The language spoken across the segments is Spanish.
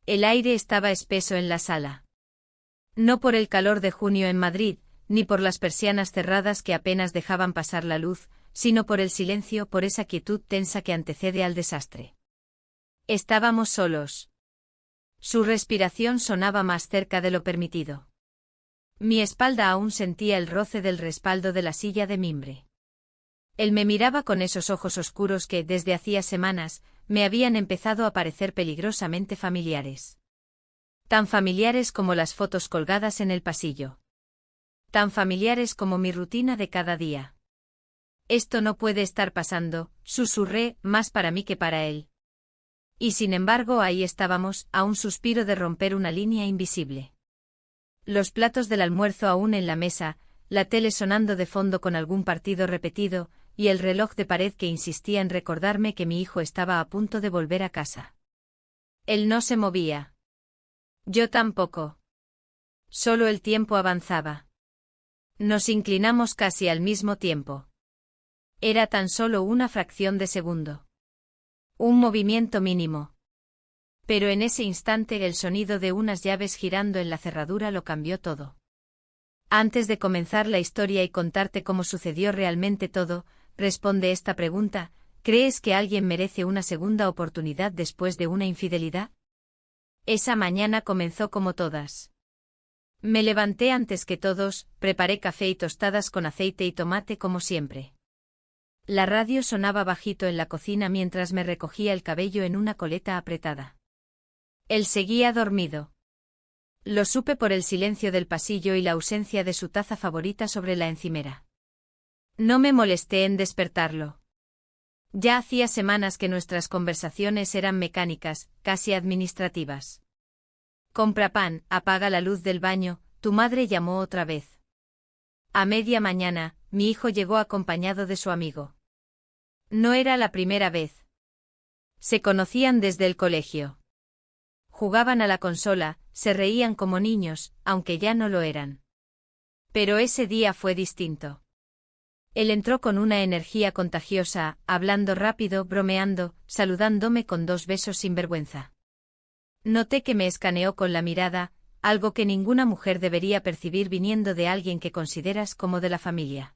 El aire estaba espeso en la sala. No por el calor de junio en Madrid, ni por las persianas cerradas que apenas dejaban pasar la luz, sino por el silencio, por esa quietud tensa que antecede al desastre. Estábamos solos. Su respiración sonaba más cerca de lo permitido. Mi espalda aún sentía el roce del respaldo de la silla de mimbre. Él me miraba con esos ojos oscuros que, desde hacía semanas, me habían empezado a parecer peligrosamente familiares. Tan familiares como las fotos colgadas en el pasillo. Tan familiares como mi rutina de cada día. Esto no puede estar pasando, susurré, más para mí que para él. Y sin embargo ahí estábamos, a un suspiro de romper una línea invisible. Los platos del almuerzo aún en la mesa, la tele sonando de fondo con algún partido repetido, y el reloj de pared que insistía en recordarme que mi hijo estaba a punto de volver a casa. Él no se movía. Yo tampoco. Solo el tiempo avanzaba. Nos inclinamos casi al mismo tiempo. Era tan solo una fracción de segundo. Un movimiento mínimo. Pero en ese instante el sonido de unas llaves girando en la cerradura lo cambió todo. Antes de comenzar la historia y contarte cómo sucedió realmente todo, responde esta pregunta: ¿crees que alguien merece una segunda oportunidad después de una infidelidad? Esa mañana comenzó como todas. Me levanté antes que todos, preparé café y tostadas con aceite y tomate como siempre. La radio sonaba bajito en la cocina mientras me recogía el cabello en una coleta apretada. Él seguía dormido. Lo supe por el silencio del pasillo y la ausencia de su taza favorita sobre la encimera. No me molesté en despertarlo. Ya hacía semanas que nuestras conversaciones eran mecánicas, casi administrativas. Compra pan, apaga la luz del baño, tu madre llamó otra vez. A media mañana, mi hijo llegó acompañado de su amigo. No era la primera vez. Se conocían desde el colegio. Jugaban a la consola, se reían como niños, aunque ya no lo eran. Pero ese día fue distinto. Él entró con una energía contagiosa, hablando rápido, bromeando, saludándome con 2 besos sin vergüenza. Noté que me escaneó con la mirada, algo que ninguna mujer debería percibir viniendo de alguien que consideras como de la familia.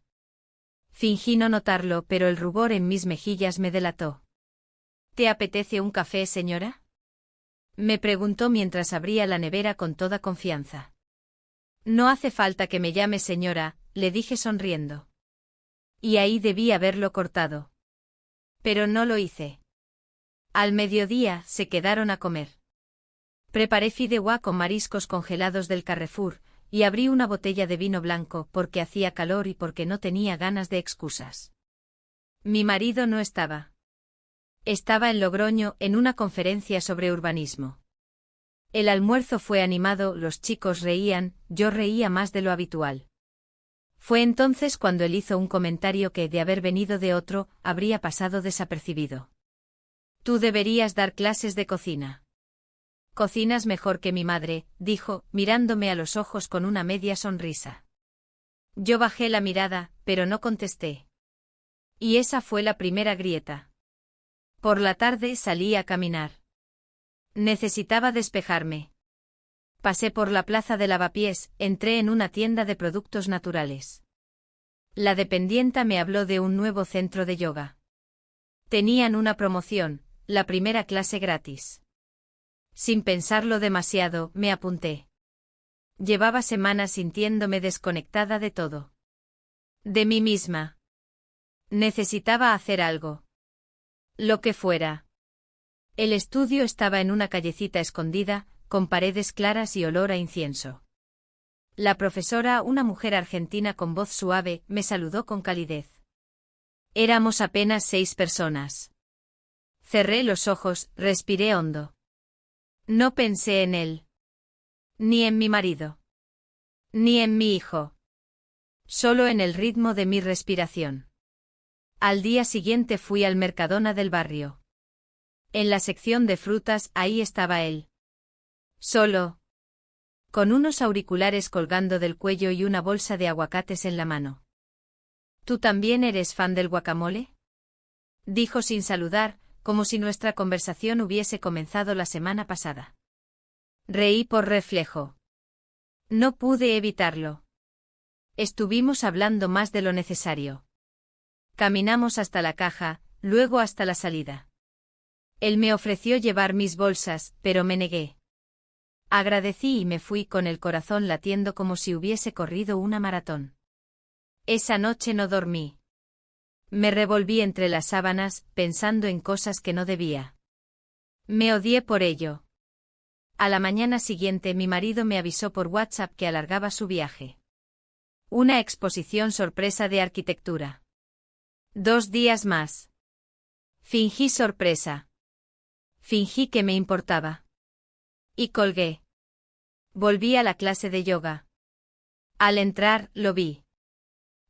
Fingí no notarlo, pero el rubor en mis mejillas me delató. ¿Te apetece un café, señora?, me preguntó mientras abría la nevera con toda confianza. No hace falta que me llame señora, le dije sonriendo. Y ahí debí haberlo cortado. Pero no lo hice. Al mediodía se quedaron a comer. Preparé fideuá con mariscos congelados del Carrefour, y abrí una botella de vino blanco porque hacía calor y porque no tenía ganas de excusas. Mi marido no estaba. Estaba en Logroño en una conferencia sobre urbanismo. El almuerzo fue animado, los chicos reían, yo reía más de lo habitual. Fue entonces cuando él hizo un comentario que, de haber venido de otro, habría pasado desapercibido. Tú deberías dar clases de cocina. Cocinas mejor que mi madre, dijo, mirándome a los ojos con una media sonrisa. Yo bajé la mirada, pero no contesté. Y esa fue la primera grieta. Por la tarde salí a caminar. Necesitaba despejarme. Pasé por la plaza de Lavapiés, entré en una tienda de productos naturales. La dependienta me habló de un nuevo centro de yoga. Tenían una promoción, la primera clase gratis. Sin pensarlo demasiado, me apunté. Llevaba semanas sintiéndome desconectada de todo. De mí misma. Necesitaba hacer algo. Lo que fuera. El estudio estaba en una callecita escondida, con paredes claras y olor a incienso. La profesora, una mujer argentina con voz suave, me saludó con calidez. Éramos apenas 6 personas. Cerré los ojos, respiré hondo. No pensé en él. Ni en mi marido. Ni en mi hijo. Solo en el ritmo de mi respiración. Al día siguiente fui al Mercadona del barrio. En la sección de frutas, ahí estaba él. Solo. Con unos auriculares colgando del cuello y una bolsa de aguacates en la mano. ¿Tú también eres fan del guacamole?, dijo sin saludar, como si nuestra conversación hubiese comenzado la semana pasada. Reí por reflejo. No pude evitarlo. Estuvimos hablando más de lo necesario. Caminamos hasta la caja, luego hasta la salida. Él me ofreció llevar mis bolsas, pero me negué. Agradecí y me fui con el corazón latiendo como si hubiese corrido una maratón. Esa noche no dormí. Me revolví entre las sábanas, pensando en cosas que no debía. Me odié por ello. A la mañana siguiente mi marido me avisó por WhatsApp que alargaba su viaje. Una exposición sorpresa de arquitectura. 2 días más. Fingí sorpresa. Fingí que me importaba. Y colgué. Volví a la clase de yoga. Al entrar, lo vi.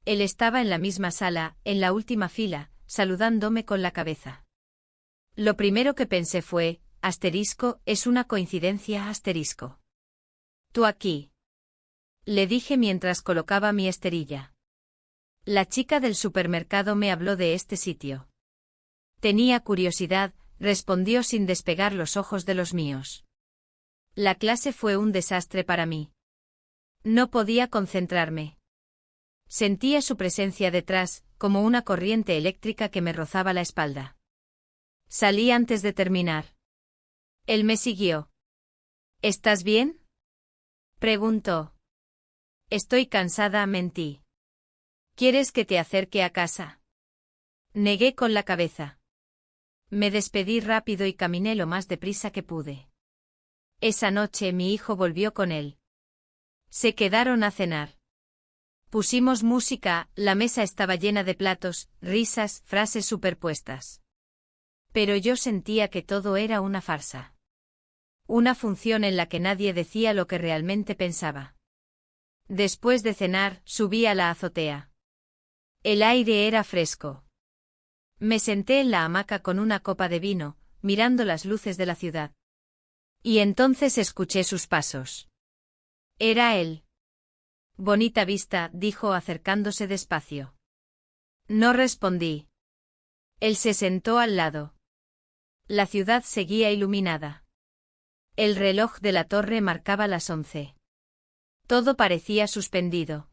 Él estaba en la misma sala, en la última fila, saludándome con la cabeza. Lo primero que pensé fue, asterisco, es una coincidencia, asterisco. Tú aquí. Le dije mientras colocaba mi esterilla. La chica del supermercado me habló de este sitio. Tenía curiosidad, respondió sin despegar los ojos de los míos. La clase fue un desastre para mí. No podía concentrarme. Sentía su presencia detrás, como una corriente eléctrica que me rozaba la espalda. Salí antes de terminar. Él me siguió. ¿Estás bien?, preguntó. Estoy cansada, mentí. ¿Quieres que te acerque a casa? Negué con la cabeza. Me despedí rápido y caminé lo más deprisa que pude. Esa noche mi hijo volvió con él. Se quedaron a cenar. Pusimos música, la mesa estaba llena de platos, risas, frases superpuestas. Pero yo sentía que todo era una farsa. Una función en la que nadie decía lo que realmente pensaba. Después de cenar, subí a la azotea. El aire era fresco. Me senté en la hamaca con una copa de vino, mirando las luces de la ciudad. Y entonces escuché sus pasos. Era él. Bonita vista, dijo acercándose despacio. No respondí. Él se sentó al lado. La ciudad seguía iluminada. El reloj de la torre marcaba las 11. Todo parecía suspendido.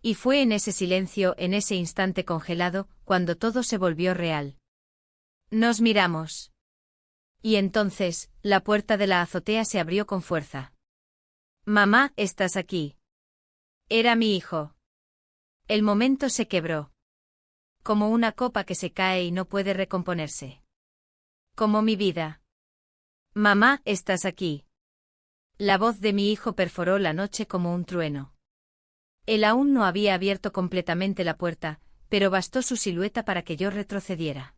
Y fue en ese silencio, en ese instante congelado, cuando todo se volvió real. Nos miramos. Y entonces, la puerta de la azotea se abrió con fuerza. Mamá, ¿estás aquí? Era mi hijo. El momento se quebró. Como una copa que se cae y no puede recomponerse. Como mi vida. Mamá, ¿estás aquí? La voz de mi hijo perforó la noche como un trueno. Él aún no había abierto completamente la puerta, pero bastó su silueta para que yo retrocediera.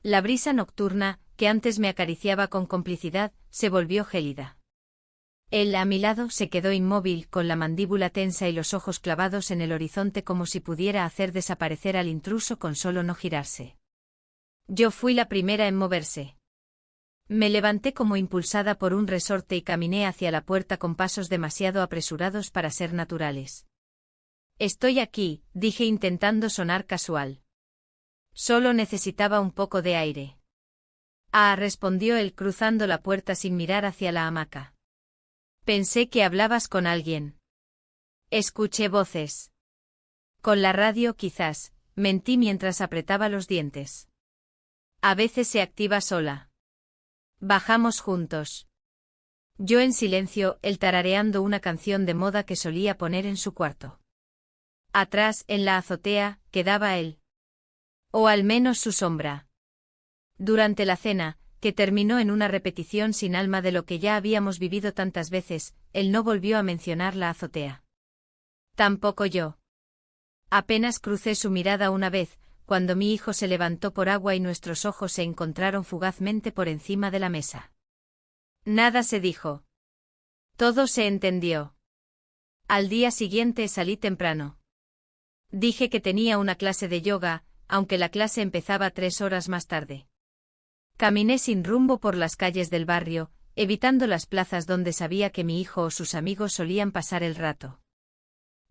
La brisa nocturna, que antes me acariciaba con complicidad, se volvió gélida. Él a mi lado se quedó inmóvil, con la mandíbula tensa y los ojos clavados en el horizonte como si pudiera hacer desaparecer al intruso con solo no girarse. Yo fui la primera en moverse. Me levanté como impulsada por un resorte y caminé hacia la puerta con pasos demasiado apresurados para ser naturales. Estoy aquí, dije intentando sonar casual. Solo necesitaba un poco de aire. Ah, respondió él cruzando la puerta sin mirar hacia la hamaca. Pensé que hablabas con alguien. Escuché voces. Con la radio quizás, mentí mientras apretaba los dientes. A veces se activa sola. Bajamos juntos. Yo en silencio, él tarareando una canción de moda que solía poner en su cuarto. Atrás, en la azotea, quedaba él. O al menos su sombra. Durante la cena, que terminó en una repetición sin alma de lo que ya habíamos vivido tantas veces, él no volvió a mencionar la azotea. Tampoco yo. Apenas crucé su mirada una vez, cuando mi hijo se levantó por agua y nuestros ojos se encontraron fugazmente por encima de la mesa. Nada se dijo. Todo se entendió. Al día siguiente salí temprano. Dije que tenía una clase de yoga, aunque la clase empezaba 3 horas más tarde. Caminé sin rumbo por las calles del barrio, evitando las plazas donde sabía que mi hijo o sus amigos solían pasar el rato.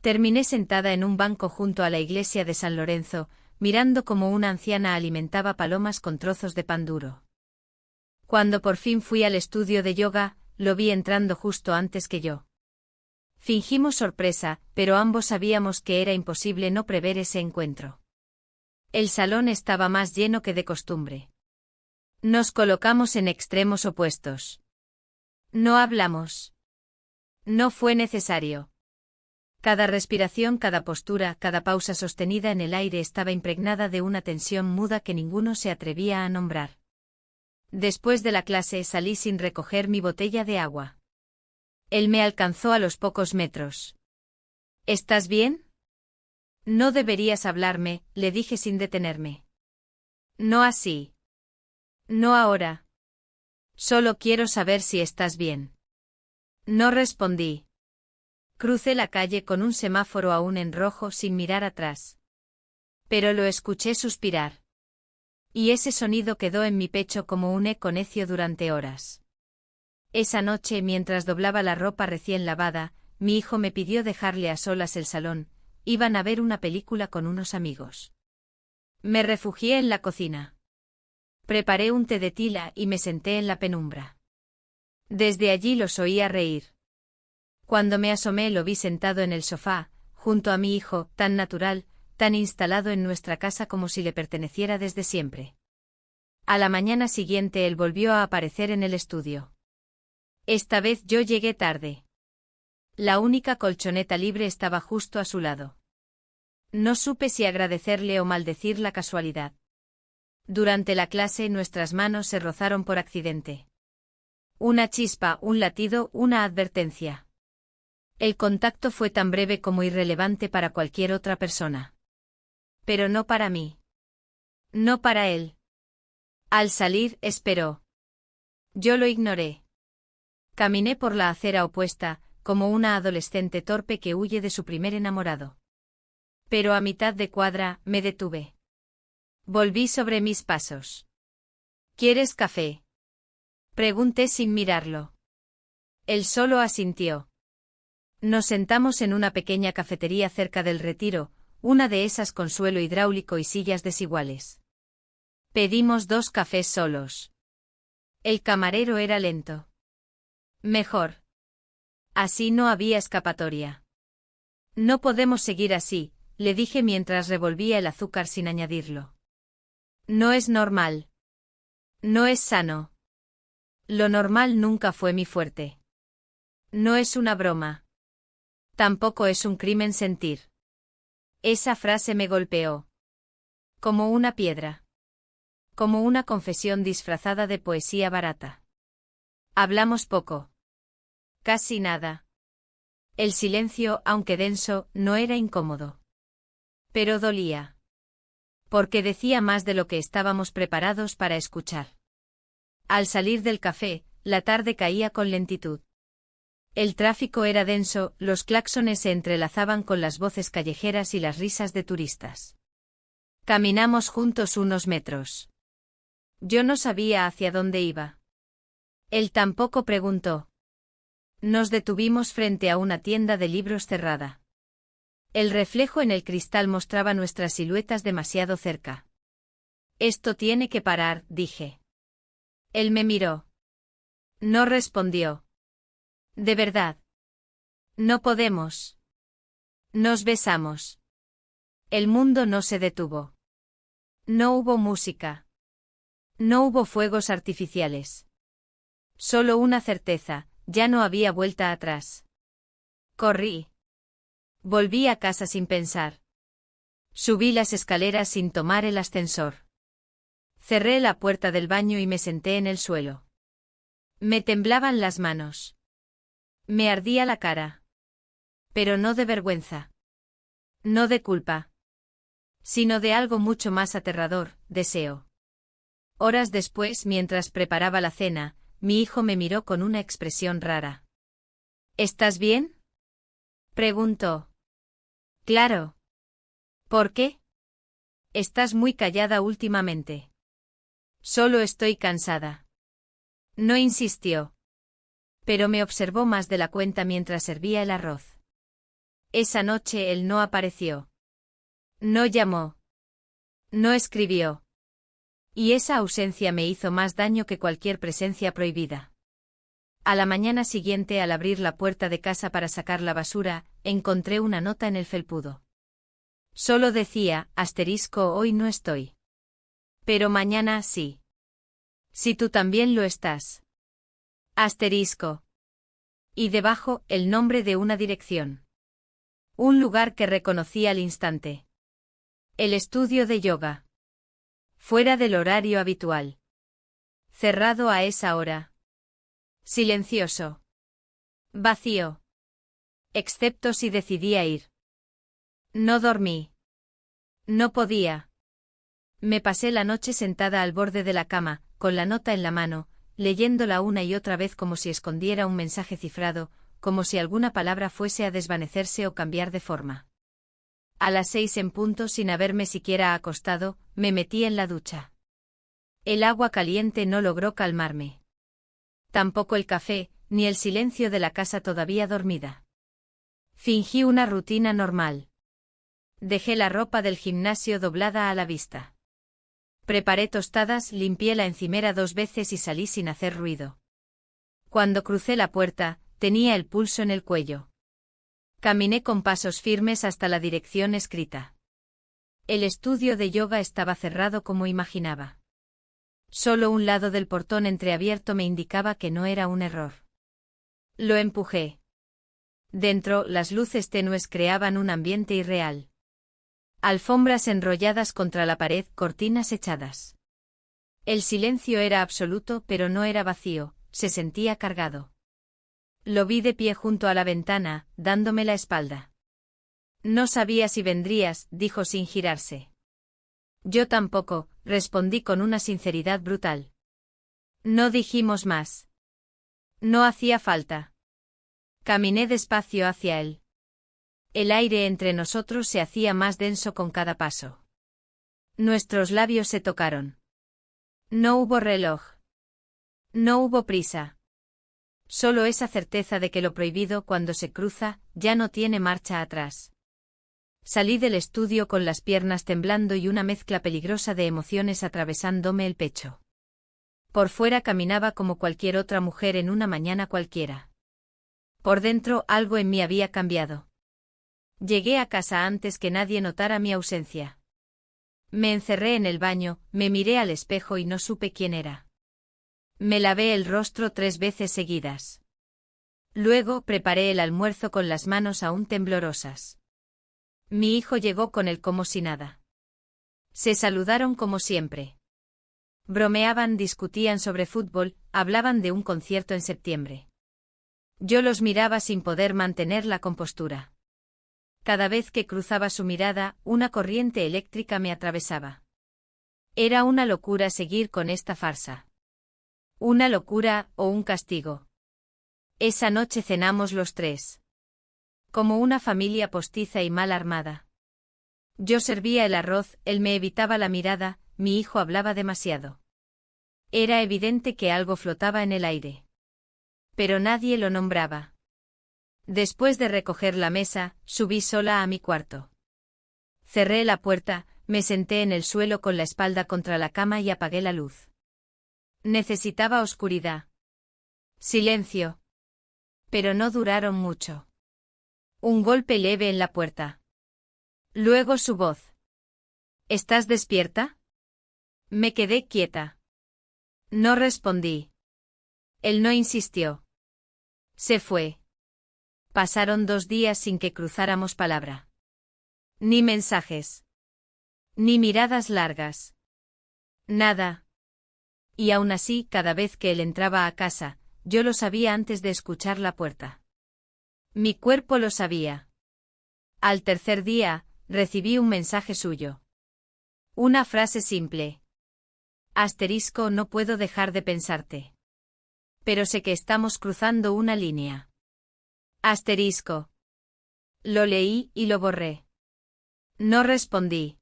Terminé sentada en un banco junto a la iglesia de San Lorenzo, mirando cómo una anciana alimentaba palomas con trozos de pan duro. Cuando por fin fui al estudio de yoga, lo vi entrando justo antes que yo. Fingimos sorpresa, pero ambos sabíamos que era imposible no prever ese encuentro. El salón estaba más lleno que de costumbre. Nos colocamos en extremos opuestos. No hablamos. No fue necesario. Cada respiración, cada postura, cada pausa sostenida en el aire estaba impregnada de una tensión muda que ninguno se atrevía a nombrar. Después de la clase salí sin recoger mi botella de agua. Él me alcanzó a los pocos metros. ¿Estás bien? No deberías hablarme, le dije sin detenerme. No así. No ahora. Solo quiero saber si estás bien. No respondí. Crucé la calle con un semáforo aún en rojo sin mirar atrás. Pero lo escuché suspirar. Y ese sonido quedó en mi pecho como un eco necio durante horas. Esa noche, mientras doblaba la ropa recién lavada, mi hijo me pidió dejarle a solas el salón. Iban a ver una película con unos amigos. Me refugié en la cocina. Preparé un té de tila y me senté en la penumbra. Desde allí los oía reír. Cuando me asomé lo vi sentado en el sofá, junto a mi hijo, tan natural, tan instalado en nuestra casa como si le perteneciera desde siempre. A la mañana siguiente él volvió a aparecer en el estudio. Esta vez yo llegué tarde. La única colchoneta libre estaba justo a su lado. No supe si agradecerle o maldecir la casualidad. Durante la clase nuestras manos se rozaron por accidente. Una chispa, un latido, una advertencia. El contacto fue tan breve como irrelevante para cualquier otra persona. Pero no para mí. No para él. Al salir, esperó. Yo lo ignoré. Caminé por la acera opuesta, como una adolescente torpe que huye de su primer enamorado. Pero a mitad de cuadra, me detuve. Volví sobre mis pasos. ¿Quieres café? Pregunté sin mirarlo. Él solo asintió. Nos sentamos en una pequeña cafetería cerca del Retiro, una de esas con suelo hidráulico y sillas desiguales. Pedimos 2 cafés solos. El camarero era lento. Mejor. Así no había escapatoria. No podemos seguir así, le dije mientras revolvía el azúcar sin añadirlo. No es normal. No es sano. Lo normal nunca fue mi fuerte. No es una broma. Tampoco es un crimen sentir. Esa frase me golpeó. Como una piedra. Como una confesión disfrazada de poesía barata. Hablamos poco. Casi nada. El silencio, aunque denso, no era incómodo. Pero dolía. Porque decía más de lo que estábamos preparados para escuchar. Al salir del café, la tarde caía con lentitud. El tráfico era denso, los claxones se entrelazaban con las voces callejeras y las risas de turistas. Caminamos juntos unos metros. Yo no sabía hacia dónde iba. Él tampoco preguntó. Nos detuvimos frente a una tienda de libros cerrada. El reflejo en el cristal mostraba nuestras siluetas demasiado cerca. Esto tiene que parar, dije. Él me miró. No respondió. De verdad. No podemos. Nos besamos. El mundo no se detuvo. No hubo música. No hubo fuegos artificiales. Solo una certeza, ya no había vuelta atrás. Corrí. Volví a casa sin pensar. Subí las escaleras sin tomar el ascensor. Cerré la puerta del baño y me senté en el suelo. Me temblaban las manos. Me ardía la cara. Pero no de vergüenza. No de culpa. Sino de algo mucho más aterrador, deseo. Horas después, mientras preparaba la cena, mi hijo me miró con una expresión rara. ¿Estás bien? Preguntó. Claro. ¿Por qué? Estás muy callada últimamente. Solo estoy cansada. No insistió. Pero me observó más de la cuenta mientras servía el arroz. Esa noche él no apareció. No llamó. No escribió. Y esa ausencia me hizo más daño que cualquier presencia prohibida. A la mañana siguiente, al abrir la puerta de casa para sacar la basura, encontré una nota en el felpudo. Solo decía, hoy no estoy. Pero mañana sí. Si tú también lo estás. Asterisco. Y debajo, el nombre de una dirección. Un lugar que reconocí al instante. El estudio de yoga. Fuera del horario habitual. Cerrado a esa hora. Silencioso. Vacío. Excepto si decidía ir. No dormí. No podía. Me pasé la noche sentada al borde de la cama, con la nota en la mano, leyéndola una y otra vez como si escondiera un mensaje cifrado, como si alguna palabra fuese a desvanecerse o cambiar de forma. A las 6 en punto, sin haberme siquiera acostado, me metí en la ducha. El agua caliente no logró calmarme. Tampoco el café, ni el silencio de la casa todavía dormida. Fingí una rutina normal. Dejé la ropa del gimnasio doblada a la vista. Preparé tostadas, limpié la encimera 2 veces y salí sin hacer ruido. Cuando crucé la puerta, tenía el pulso en el cuello. Caminé con pasos firmes hasta la dirección escrita. El estudio de yoga estaba cerrado como imaginaba. Solo un lado del portón entreabierto me indicaba que no era un error. Lo empujé. Dentro, las luces tenues creaban un ambiente irreal. Alfombras enrolladas contra la pared, cortinas echadas. El silencio era absoluto, pero no era vacío, se sentía cargado. Lo vi de pie junto a la ventana, dándome la espalda. No sabía si vendrías, dijo sin girarse. Yo tampoco, respondí con una sinceridad brutal. No dijimos más. No hacía falta. Caminé despacio hacia él. El aire entre nosotros se hacía más denso con cada paso. Nuestros labios se tocaron. No hubo reloj. No hubo prisa. Solo esa certeza de que lo prohibido, cuando se cruza, ya no tiene marcha atrás. Salí del estudio con las piernas temblando y una mezcla peligrosa de emociones atravesándome el pecho. Por fuera caminaba como cualquier otra mujer en una mañana cualquiera. Por dentro algo en mí había cambiado. Llegué a casa antes que nadie notara mi ausencia. Me encerré en el baño, me miré al espejo y no supe quién era. Me lavé el rostro 3 veces seguidas. Luego preparé el almuerzo con las manos aún temblorosas. Mi hijo llegó con él como si nada. Se saludaron como siempre. Bromeaban, discutían sobre fútbol, hablaban de un concierto en septiembre. Yo los miraba sin poder mantener la compostura. Cada vez que cruzaba su mirada, una corriente eléctrica me atravesaba. Era una locura seguir con esta farsa. Una locura o un castigo. Esa noche cenamos los 3. Como una familia postiza y mal armada. Yo servía el arroz, él me evitaba la mirada, mi hijo hablaba demasiado. Era evidente que algo flotaba en el aire. Pero nadie lo nombraba. Después de recoger la mesa, subí sola a mi cuarto. Cerré la puerta, me senté en el suelo con la espalda contra la cama y apagué la luz. Necesitaba oscuridad. Silencio. Pero no duraron mucho. Un golpe leve en la puerta. Luego su voz. ¿Estás despierta? Me quedé quieta. No respondí. Él no insistió. Se fue. Pasaron 2 días sin que cruzáramos palabra. Ni mensajes. Ni miradas largas. Nada. Y aún así, cada vez que él entraba a casa, yo lo sabía antes de escuchar la puerta. Mi cuerpo lo sabía. Al tercer día, recibí un mensaje suyo. Una frase simple. No puedo dejar de pensarte. Pero sé que estamos cruzando una línea. Lo leí y lo borré. No respondí.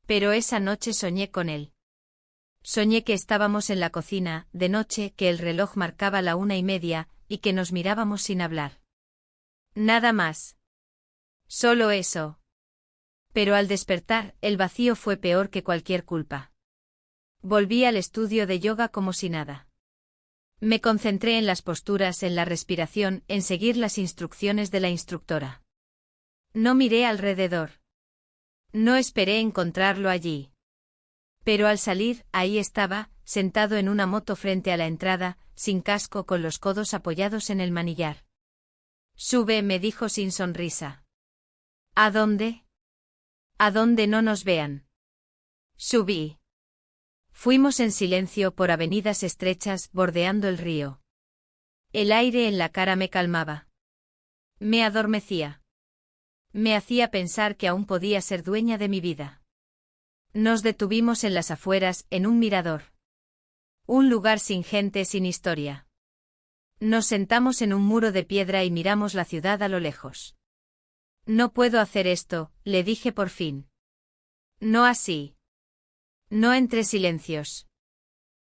Pero esa noche soñé con él. Soñé que estábamos en la cocina, de noche, que el reloj marcaba la 1:30, y que nos mirábamos sin hablar. Nada más. Solo eso. Pero al despertar, el vacío fue peor que cualquier culpa. Volví al estudio de yoga como si nada. Me concentré en las posturas, en la respiración, en seguir las instrucciones de la instructora. No miré alrededor. No esperé encontrarlo allí. Pero al salir, ahí estaba, sentado en una moto frente a la entrada, sin casco, con los codos apoyados en el manillar. Sube, me dijo sin sonrisa. ¿A dónde? A donde no nos vean. Subí. Fuimos en silencio por avenidas estrechas, bordeando el río. El aire en la cara me calmaba. Me adormecía. Me hacía pensar que aún podía ser dueña de mi vida. Nos detuvimos en las afueras, en un mirador. Un lugar sin gente, sin historia. Nos sentamos en un muro de piedra y miramos la ciudad a lo lejos. No puedo hacer esto, le dije por fin. No así. No entre silencios.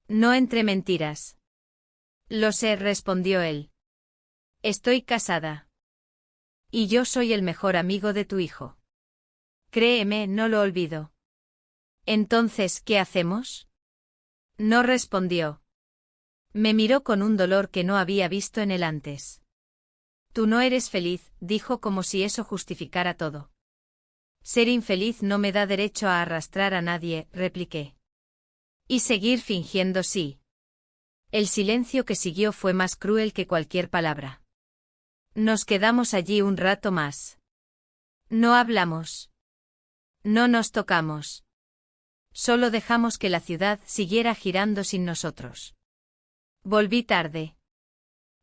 No entre mentiras. Lo sé, respondió él. Estoy casada. Y yo soy el mejor amigo de tu hijo. Créeme, no lo olvido. Entonces, ¿qué hacemos? No respondió. Me miró con un dolor que no había visto en él antes. Tú no eres feliz, dijo como si eso justificara todo. Ser infeliz no me da derecho a arrastrar a nadie, repliqué. Y seguir fingiendo sí. El silencio que siguió fue más cruel que cualquier palabra. Nos quedamos allí un rato más. No hablamos. No nos tocamos. Solo dejamos que la ciudad siguiera girando sin nosotros. Volví tarde.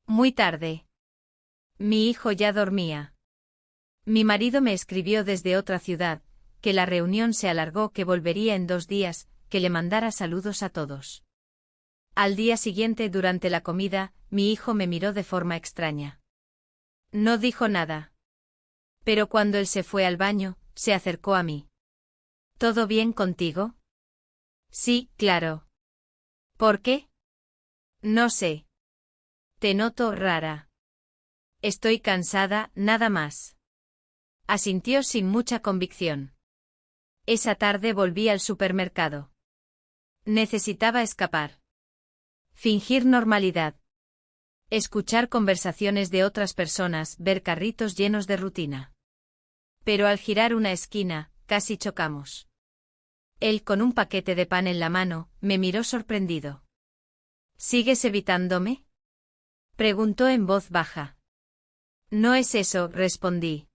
Muy tarde. Mi hijo ya dormía. Mi marido me escribió desde otra ciudad, que la reunión se alargó, que volvería en 2 días, que le mandara saludos a todos. Al día siguiente, durante la comida, mi hijo me miró de forma extraña. No dijo nada. Pero cuando él se fue al baño, se acercó a mí. ¿Todo bien contigo? Sí, claro. ¿Por qué? No sé. Te noto rara. Estoy cansada, nada más. Asintió sin mucha convicción. Esa tarde volví al supermercado. Necesitaba escapar. Fingir normalidad. Escuchar conversaciones de otras personas, ver carritos llenos de rutina. Pero al girar una esquina, casi chocamos. Él, con un paquete de pan en la mano, me miró sorprendido. ¿Sigues evitándome? Preguntó en voz baja. No es eso, respondí.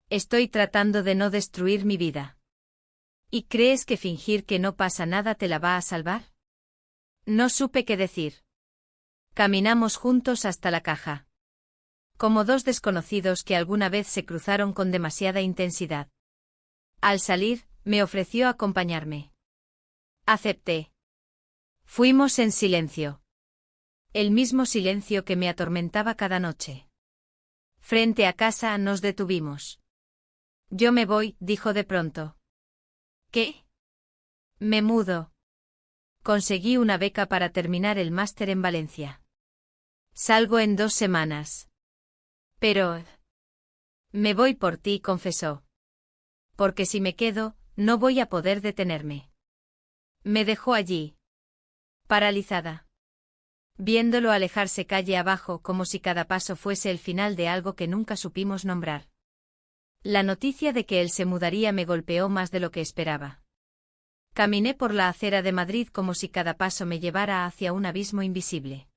Estoy tratando de no destruir mi vida. ¿Y crees que fingir que no pasa nada te la va a salvar? No supe qué decir. Caminamos juntos hasta la caja. Como 2 desconocidos que alguna vez se cruzaron con demasiada intensidad. Al salir, me ofreció acompañarme. Acepté. Fuimos en silencio. El mismo silencio que me atormentaba cada noche. Frente a casa nos detuvimos. Yo me voy, dijo de pronto. ¿Qué? Me mudo. Conseguí una beca para terminar el máster en Valencia. Salgo en 2 semanas. Pero... Me voy por ti, confesó. Porque si me quedo, no voy a poder detenerme. Me dejó allí. Paralizada. Viéndolo alejarse calle abajo como si cada paso fuese el final de algo que nunca supimos nombrar. La noticia de que él se mudaría me golpeó más de lo que esperaba. Caminé por la acera de Madrid como si cada paso me llevara hacia un abismo invisible.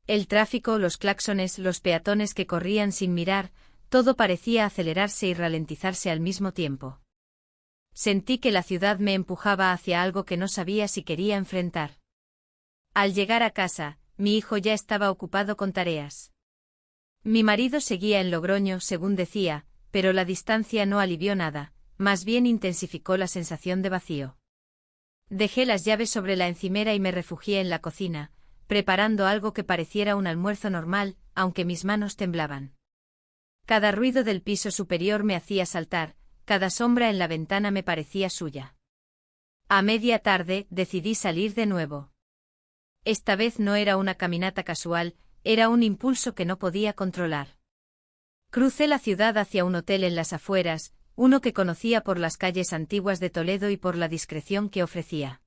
El tráfico, los claxones, los peatones que corrían sin mirar, todo parecía acelerarse y ralentizarse al mismo tiempo. Sentí que la ciudad me empujaba hacia algo que no sabía si quería enfrentar. Al llegar a casa, mi hijo ya estaba ocupado con tareas. Mi marido seguía en Logroño, según decía, pero la distancia no alivió nada, más bien intensificó la sensación de vacío. Dejé las llaves sobre la encimera y me refugié en la cocina, preparando algo que pareciera un almuerzo normal, aunque mis manos temblaban. Cada ruido del piso superior me hacía saltar, cada sombra en la ventana me parecía suya. A media tarde, decidí salir de nuevo. Esta vez no era una caminata casual, era un impulso que no podía controlar. Crucé la ciudad hacia un hotel en las afueras, uno que conocía por las calles antiguas de Toledo y por la discreción que ofrecía.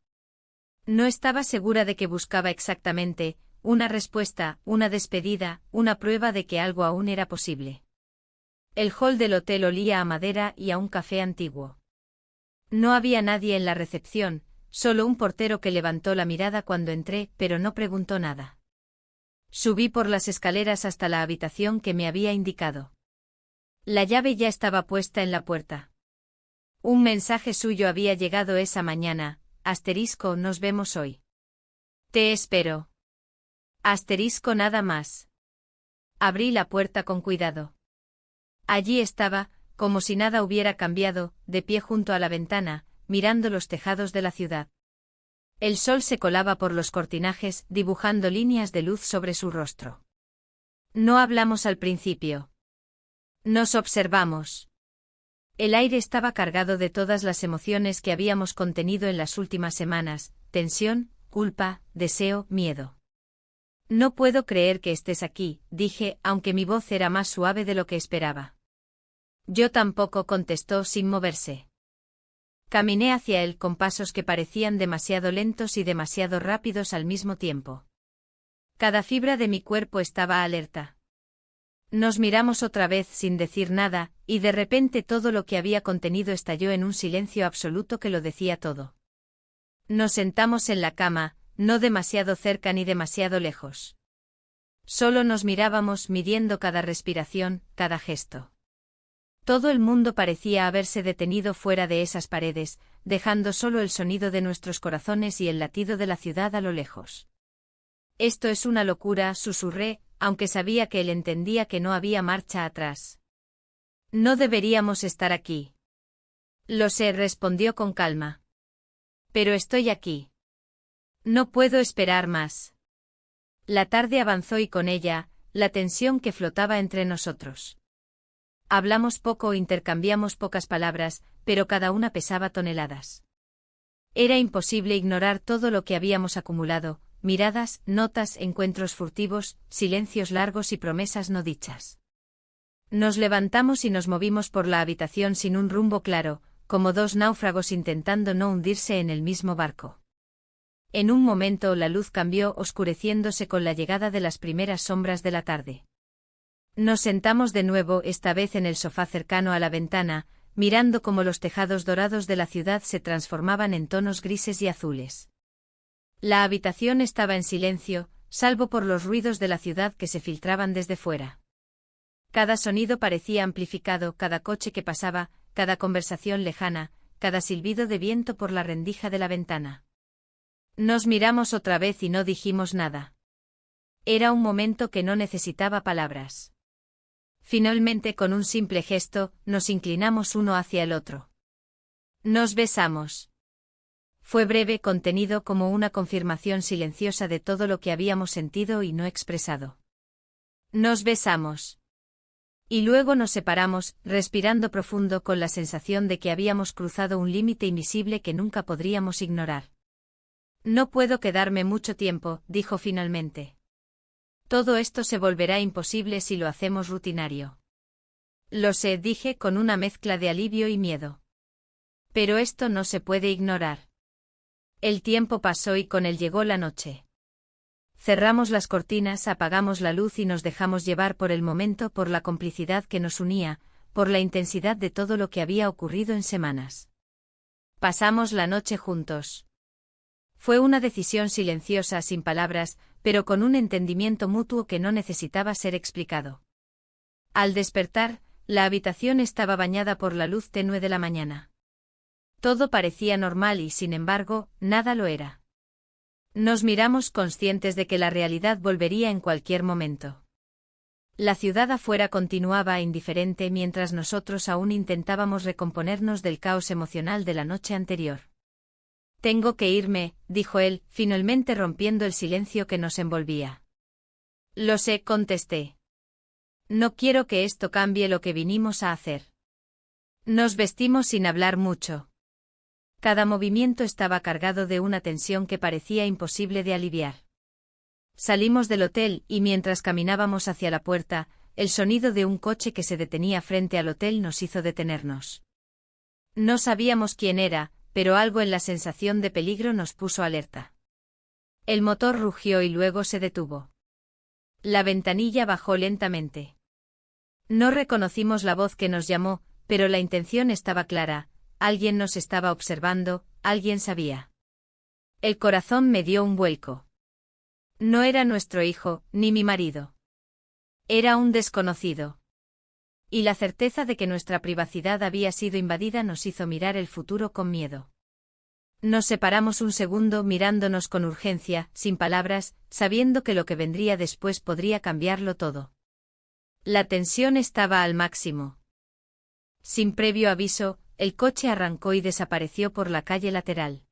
No estaba segura de qué buscaba exactamente, una respuesta, una despedida, una prueba de que algo aún era posible. El hall del hotel olía a madera y a un café antiguo. No había nadie en la recepción, solo un portero que levantó la mirada cuando entré, pero no preguntó nada. Subí por las escaleras hasta la habitación que me había indicado. La llave ya estaba puesta en la puerta. Un mensaje suyo había llegado esa mañana, nos vemos hoy. Te espero. Nada más. Abrí la puerta con cuidado. Allí estaba, como si nada hubiera cambiado, de pie junto a la ventana, mirando los tejados de la ciudad. El sol se colaba por los cortinajes, dibujando líneas de luz sobre su rostro. No hablamos al principio. Nos observamos. El aire estaba cargado de todas las emociones que habíamos contenido en las últimas semanas: tensión, culpa, deseo, miedo. No puedo creer que estés aquí, dije, aunque mi voz era más suave de lo que esperaba. Yo tampoco, contestó sin moverse. Caminé hacia él con pasos que parecían demasiado lentos y demasiado rápidos al mismo tiempo. Cada fibra de mi cuerpo estaba alerta. Nos miramos otra vez sin decir nada, y de repente todo lo que había contenido estalló en un silencio absoluto que lo decía todo. Nos sentamos en la cama, no demasiado cerca ni demasiado lejos. Solo nos mirábamos, midiendo cada respiración, cada gesto. Todo el mundo parecía haberse detenido fuera de esas paredes, dejando solo el sonido de nuestros corazones y el latido de la ciudad a lo lejos. Esto es una locura, susurré, aunque sabía que él entendía que no había marcha atrás. No deberíamos estar aquí. Lo sé, respondió con calma. Pero estoy aquí. No puedo esperar más. La tarde avanzó y con ella, la tensión que flotaba entre nosotros. Hablamos poco, intercambiamos pocas palabras, pero cada una pesaba toneladas. Era imposible ignorar todo lo que habíamos acumulado: miradas, notas, encuentros furtivos, silencios largos y promesas no dichas. Nos levantamos y nos movimos por la habitación sin un rumbo claro, como dos náufragos intentando no hundirse en el mismo barco. En un momento la luz cambió, oscureciéndose con la llegada de las primeras sombras de la tarde. Nos sentamos de nuevo, esta vez en el sofá cercano a la ventana, mirando cómo los tejados dorados de la ciudad se transformaban en tonos grises y azules. La habitación estaba en silencio, salvo por los ruidos de la ciudad que se filtraban desde fuera. Cada sonido parecía amplificado, cada coche que pasaba, cada conversación lejana, cada silbido de viento por la rendija de la ventana. Nos miramos otra vez y no dijimos nada. Era un momento que no necesitaba palabras. Finalmente, con un simple gesto, nos inclinamos uno hacia el otro. Nos besamos. Fue breve, contenido, como una confirmación silenciosa de todo lo que habíamos sentido y no expresado. Nos besamos. Y luego nos separamos, respirando profundo, con la sensación de que habíamos cruzado un límite invisible que nunca podríamos ignorar. No puedo quedarme mucho tiempo, dijo finalmente. Todo esto se volverá imposible si lo hacemos rutinario. Lo sé, dije con una mezcla de alivio y miedo. Pero esto no se puede ignorar. El tiempo pasó y con él llegó la noche. Cerramos las cortinas, apagamos la luz y nos dejamos llevar por el momento, por la complicidad que nos unía, por la intensidad de todo lo que había ocurrido en semanas. Pasamos la noche juntos. Fue una decisión silenciosa, sin palabras, pero con un entendimiento mutuo que no necesitaba ser explicado. Al despertar, la habitación estaba bañada por la luz tenue de la mañana. Todo parecía normal y, sin embargo, nada lo era. Nos miramos, conscientes de que la realidad volvería en cualquier momento. La ciudad afuera continuaba indiferente mientras nosotros aún intentábamos recomponernos del caos emocional de la noche anterior. Tengo que irme, dijo él, finalmente rompiendo el silencio que nos envolvía. Lo sé, contesté. No quiero que esto cambie lo que vinimos a hacer. Nos vestimos sin hablar mucho. Cada movimiento estaba cargado de una tensión que parecía imposible de aliviar. Salimos del hotel y mientras caminábamos hacia la puerta, el sonido de un coche que se detenía frente al hotel nos hizo detenernos. No sabíamos quién era, pero algo en la sensación de peligro nos puso alerta. El motor rugió y luego se detuvo. La ventanilla bajó lentamente. No reconocimos la voz que nos llamó, pero la intención estaba clara. Alguien nos estaba observando, alguien sabía. El corazón me dio un vuelco. No era nuestro hijo, ni mi marido. Era un desconocido. Y la certeza de que nuestra privacidad había sido invadida nos hizo mirar el futuro con miedo. Nos separamos un segundo mirándonos con urgencia, sin palabras, sabiendo que lo que vendría después podría cambiarlo todo. La tensión estaba al máximo. Sin previo aviso, el coche arrancó y desapareció por la calle lateral.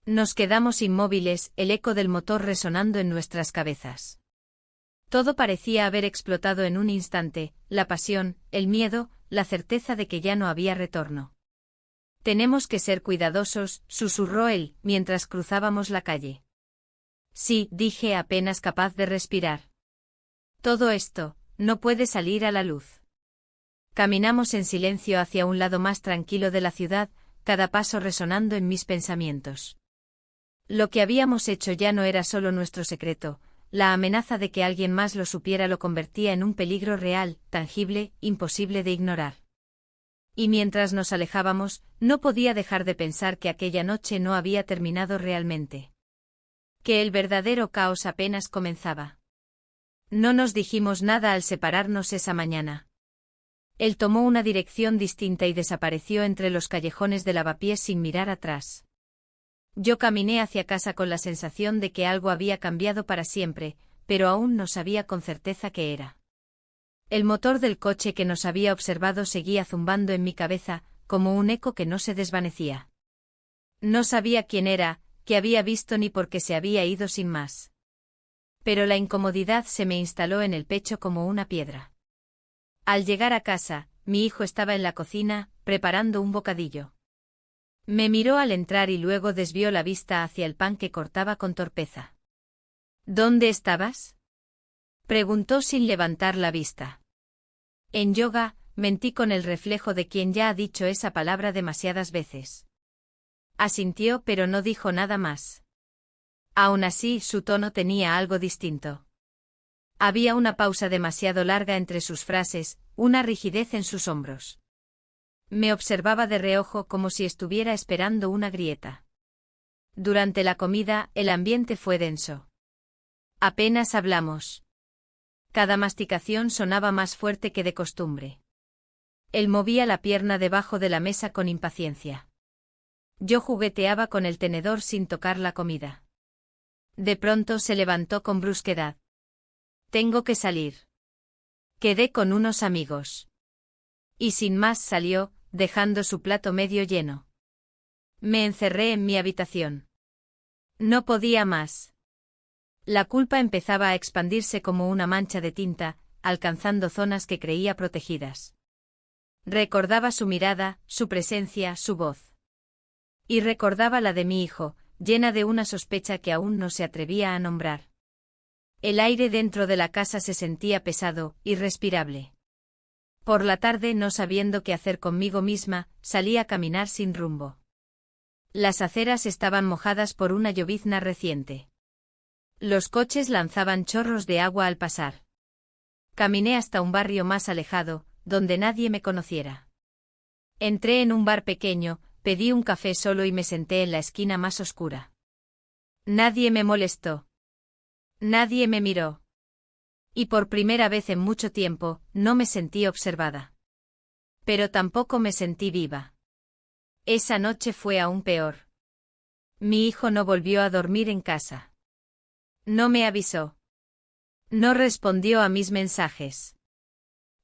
Nos quedamos inmóviles, el eco del motor resonando en nuestras cabezas. Todo parecía haber explotado en un instante, la pasión, el miedo, la certeza de que ya no había retorno. Tenemos que ser cuidadosos, susurró él, mientras cruzábamos la calle. Sí, dije apenas capaz de respirar. Todo esto, no puede salir a la luz. Caminamos en silencio hacia un lado más tranquilo de la ciudad, cada paso resonando en mis pensamientos. Lo que habíamos hecho ya no era solo nuestro secreto, la amenaza de que alguien más lo supiera lo convertía en un peligro real, tangible, imposible de ignorar. Y mientras nos alejábamos, no podía dejar de pensar que aquella noche no había terminado realmente. Que el verdadero caos apenas comenzaba. No nos dijimos nada al separarnos esa mañana. Él tomó una dirección distinta y desapareció entre los callejones de lavapiés sin mirar atrás. Yo caminé hacia casa con la sensación de que algo había cambiado para siempre, pero aún no sabía con certeza qué era. El motor del coche que nos había observado seguía zumbando en mi cabeza, como un eco que no se desvanecía. No sabía quién era, qué había visto ni por qué se había ido sin más. Pero la incomodidad se me instaló en el pecho como una piedra. Al llegar a casa, mi hijo estaba en la cocina, preparando un bocadillo. Me miró al entrar y luego desvió la vista hacia el pan que cortaba con torpeza. ¿Dónde estabas?, preguntó sin levantar la vista. En yoga, mentí con el reflejo de quien ya ha dicho esa palabra demasiadas veces. Asintió pero no dijo nada más. Aún así, su tono tenía algo distinto. Había una pausa demasiado larga entre sus frases, una rigidez en sus hombros. Me observaba de reojo como si estuviera esperando una grieta. Durante la comida, el ambiente fue denso. Apenas hablamos. Cada masticación sonaba más fuerte que de costumbre. Él movía la pierna debajo de la mesa con impaciencia. Yo jugueteaba con el tenedor sin tocar la comida. De pronto se levantó con brusquedad. Tengo que salir. Quedé con unos amigos. Y sin más salió, dejando su plato medio lleno. Me encerré en mi habitación. No podía más. La culpa empezaba a expandirse como una mancha de tinta, alcanzando zonas que creía protegidas. Recordaba su mirada, su presencia, su voz. Y recordaba la de mi hijo, llena de una sospecha que aún no se atrevía a nombrar. El aire dentro de la casa se sentía pesado, irrespirable. Por la tarde, no sabiendo qué hacer conmigo misma, salí a caminar sin rumbo. Las aceras estaban mojadas por una llovizna reciente. Los coches lanzaban chorros de agua al pasar. Caminé hasta un barrio más alejado, donde nadie me conociera. Entré en un bar pequeño, pedí un café solo y me senté en la esquina más oscura. Nadie me molestó. Nadie me miró. Y por primera vez en mucho tiempo, no me sentí observada. Pero tampoco me sentí viva. Esa noche fue aún peor. Mi hijo no volvió a dormir en casa. No me avisó. No respondió a mis mensajes.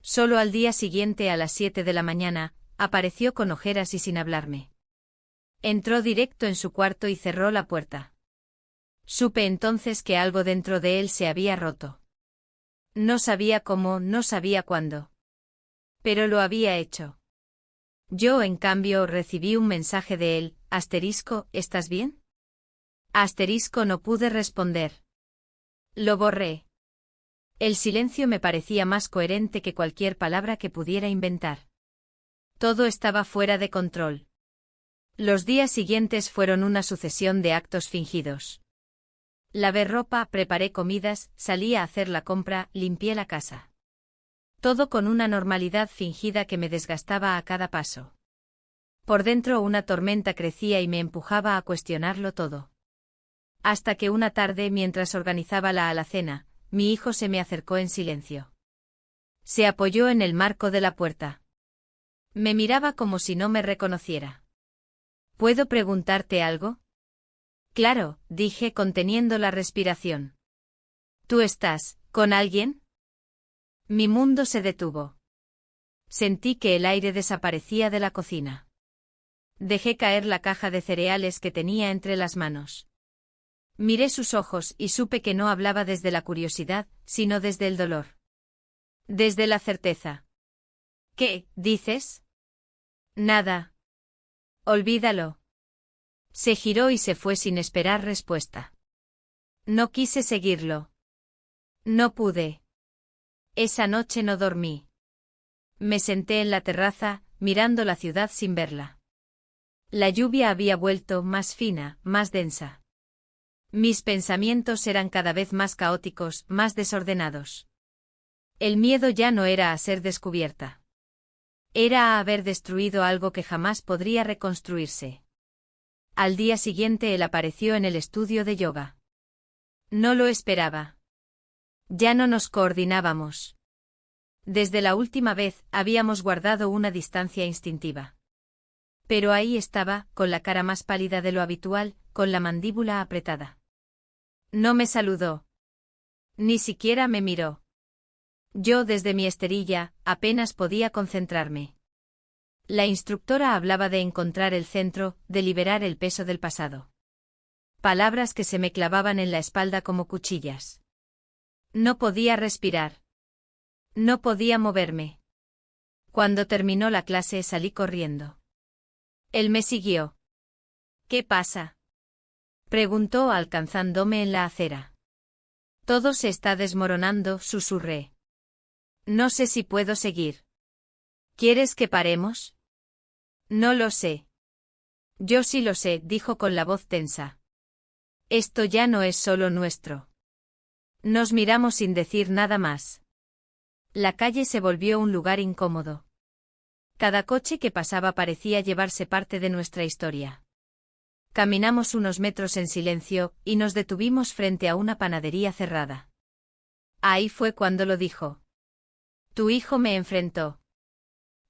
Solo al día siguiente a las 7 de la mañana, apareció con ojeras y sin hablarme. Entró directo en su cuarto y cerró la puerta. Supe entonces que algo dentro de él se había roto. No sabía cómo, no sabía cuándo. Pero lo había hecho. Yo, en cambio, recibí un mensaje de él, ¿estás bien? No pude responder. Lo borré. El silencio me parecía más coherente que cualquier palabra que pudiera inventar. Todo estaba fuera de control. Los días siguientes fueron una sucesión de actos fingidos. Lavé ropa, preparé comidas, salí a hacer la compra, limpié la casa. Todo con una normalidad fingida que me desgastaba a cada paso. Por dentro una tormenta crecía y me empujaba a cuestionarlo todo. Hasta que una tarde, mientras organizaba la alacena, mi hijo se me acercó en silencio. Se apoyó en el marco de la puerta. Me miraba como si no me reconociera. ¿Puedo preguntarte algo? Claro, dije conteniendo la respiración. ¿Tú estás con alguien? Mi mundo se detuvo. Sentí que el aire desaparecía de la cocina. Dejé caer la caja de cereales que tenía entre las manos. Miré sus ojos y supe que no hablaba desde la curiosidad, sino desde el dolor. Desde la certeza. ¿Qué dices? Nada. Olvídalo. Se giró y se fue sin esperar respuesta. No quise seguirlo. No pude. Esa noche no dormí. Me senté en la terraza, mirando la ciudad sin verla. La lluvia había vuelto más fina, más densa. Mis pensamientos eran cada vez más caóticos, más desordenados. El miedo ya no era a ser descubierta. Era a haber destruido algo que jamás podría reconstruirse. Al día siguiente él apareció en el estudio de yoga. No lo esperaba. Ya no nos coordinábamos. Desde la última vez habíamos guardado una distancia instintiva. Pero ahí estaba, con la cara más pálida de lo habitual, con la mandíbula apretada. No me saludó. Ni siquiera me miró. Yo desde mi esterilla, apenas podía concentrarme. La instructora hablaba de encontrar el centro, de liberar el peso del pasado. Palabras que se me clavaban en la espalda como cuchillas. No podía respirar. No podía moverme. Cuando terminó la clase salí corriendo. Él me siguió. ¿Qué pasa? Preguntó alcanzándome en la acera. Todo se está desmoronando, susurré. No sé si puedo seguir. ¿Quieres que paremos? No lo sé. Yo sí lo sé, dijo con la voz tensa. Esto ya no es solo nuestro. Nos miramos sin decir nada más. La calle se volvió un lugar incómodo. Cada coche que pasaba parecía llevarse parte de nuestra historia. Caminamos unos metros en silencio, y nos detuvimos frente a una panadería cerrada. Ahí fue cuando lo dijo. Tu hijo me enfrentó.